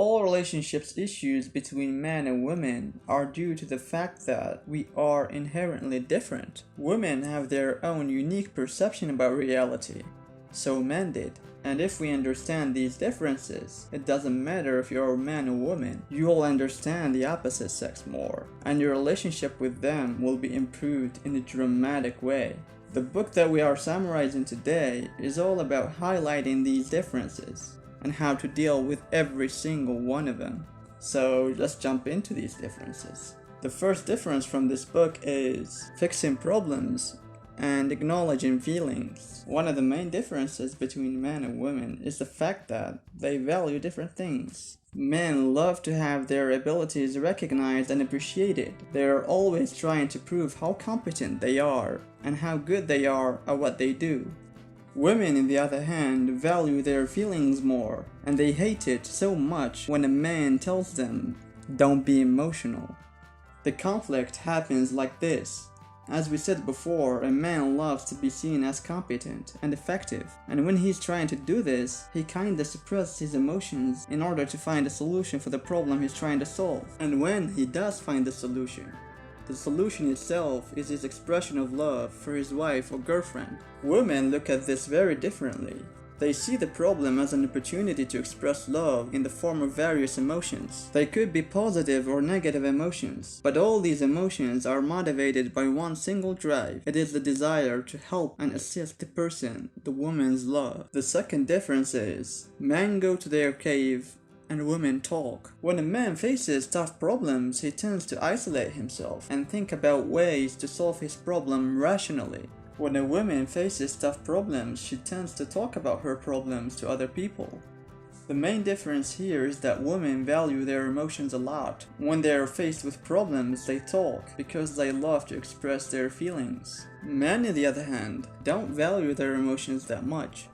All relationships issues between men and women are due to the fact that we are inherently different. Women have their own unique perception about reality. So men did. And if we understand these differences, it doesn't matter if you're a man or woman, you will understand the opposite sex more, and your relationship with them will be improved in a dramatic way. The book that we are summarizing today is all about highlighting these differences and how to deal with every single one of them. So let's jump into these differences. The first difference from this book is fixing problems and acknowledging feelings. One of the main differences between men and women is the fact that they value different things. Men love to have their abilities recognized and appreciated. They are always trying to prove how competent they are and how good they are at what they do. Women, on the other hand, value their feelings more, and they hate it so much when a man tells them, "Don't be emotional." The conflict happens like this. As we said before, a man loves to be seen as competent and effective, and when he's trying to do this, he kinda suppresses his emotions in order to find a solution for the problem he's trying to solve. And when he does find the solution itself is his expression of love for his wife or girlfriend. Women look at this very differently. They see the problem as an opportunity to express love in the form of various emotions. They could be positive or negative emotions, but all these emotions are motivated by one single drive. It is the desire to help and assist the person the woman's love. The second difference is, men go to their cave and women talk. When a man faces tough problems, he tends to isolate himself and think about ways to solve his problem rationally. When a woman faces tough problems, she tends to talk about her problems to other people. The main difference here is that women value their emotions a lot. When they are faced with problems, they talk because they love to express their feelings. Men, on the other hand, don't value their emotions that much.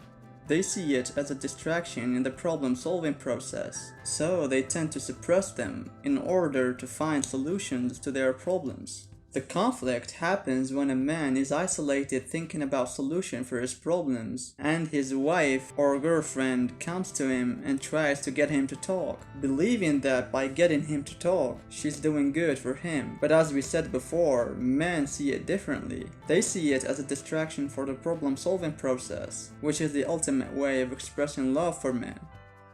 They see it as a distraction in the problem-solving process, so they tend to suppress them in order to find solutions to their problems. The conflict happens when a man is isolated thinking about solutions for his problems, and his wife or girlfriend comes to him and tries to get him to talk, believing that by getting him to talk, she's doing good for him. But as we said before, men see it differently. They see it as a distraction for the problem-solving process, which is the ultimate way of expressing love for men.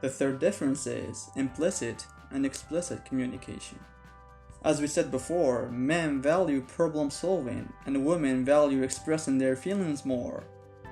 The third difference is implicit and explicit communication. As we said before, men value problem solving and women value expressing their feelings more.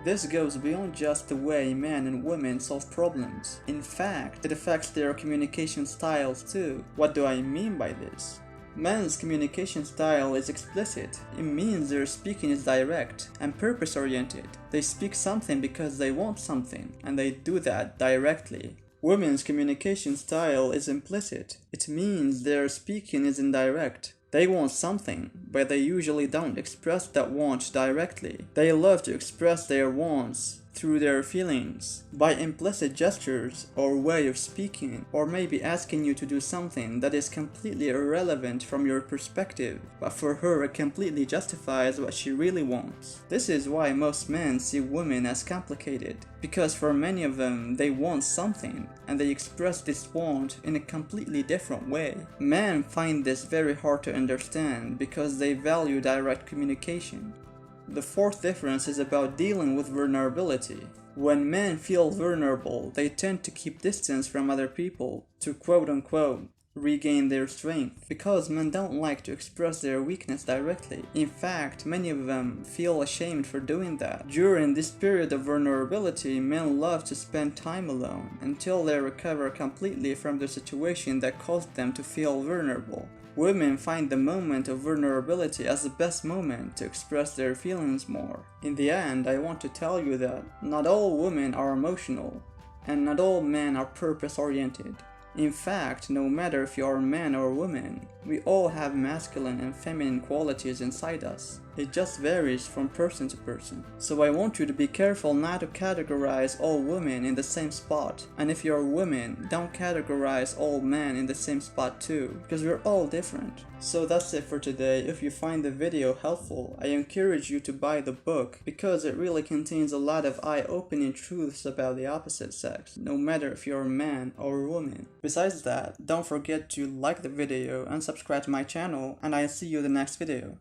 This goes beyond just the way men and women solve problems. In fact, it affects their communication styles too. What do I mean by this? Men's communication style is explicit. It means their speaking is direct and purpose-oriented. They speak something because they want something, and they do that directly. Women's communication style is implicit. It means their speaking is indirect. They want something, but they usually don't express that want directly. They love to express their wants through their feelings, by implicit gestures or way of speaking, or maybe asking you to do something that is completely irrelevant from your perspective, but for her it completely justifies what she really wants. This is why most men see women as complicated, because for many of them they want something, and they express this want in a completely different way. Men find this very hard to understand because they value direct communication. The fourth difference is about dealing with vulnerability. When men feel vulnerable, they tend to keep distance from other people to quote-unquote regain their strength, because men don't like to express their weakness directly. In fact, many of them feel ashamed for doing that. During this period of vulnerability, men love to spend time alone until they recover completely from the situation that caused them to feel vulnerable. Women find the moment of vulnerability as the best moment to express their feelings more. In the end, I want to tell you that not all women are emotional, and not all men are purpose-oriented. In fact, no matter if you are a man or a woman, we all have masculine and feminine qualities inside us. It just varies from person to person. So I want you to be careful not to categorize all women in the same spot. And if you're a woman, don't categorize all men in the same spot too, because we're all different. So that's it for today. If you find the video helpful, I encourage you to buy the book because it really contains a lot of eye-opening truths about the opposite sex, no matter if you're a man or a woman. Besides that, don't forget to like the video and subscribe to my channel, and I'll see you in the next video.